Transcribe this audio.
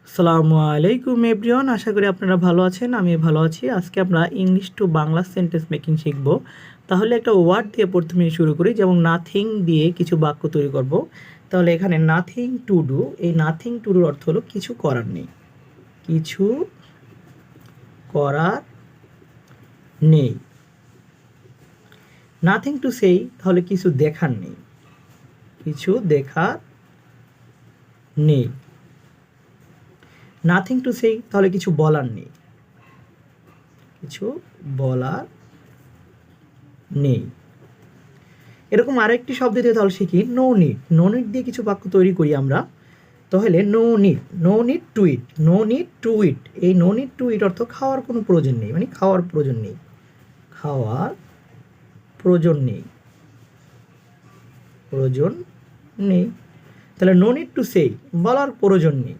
আসসালামু আলাইকুম এভরিওয়ান, আশা করি আপনারা ভালো আছেন। আমি ভালো আছি। আজকে আমরা English to Bangla sentence making শিখব। তাহলে একটা ওয়ার্ড দিয়ে প্রথমে শুরু করি, যেমন নাথিং দিয়ে কিছু বাক্য তৈরি করব। তাহলে এখানে নাথিং টু ডু, এই নাথিং টু ডুর অর্থ হলো কিছু করার নেই, কিছু করার নেই। নাথিং টু সেই, তাহলে কিছু দেখার নেই, কিছু দেখার নেই। নাথিং টু সেই, তাহলে কিছু বলার নেই, কিছু বলার নেই। এরকম আরেকটি শব্দ দিয়ে তাহলে শিখি নো নিড। নো নিড দিয়ে কিছু বাক্য তৈরি করি আমরা। তাহলে no need, no need to eat, no need to eat. এই নো নিড টু ইট অর্থ খাওয়ার কোনো প্রয়োজন নেই, মানে খাওয়ার প্রয়োজন নেই, খাওয়ার প্রয়োজন নেই, প্রয়োজন নেই। তাহলে নো নিড টু সেই, বলার প্রয়োজন নেই,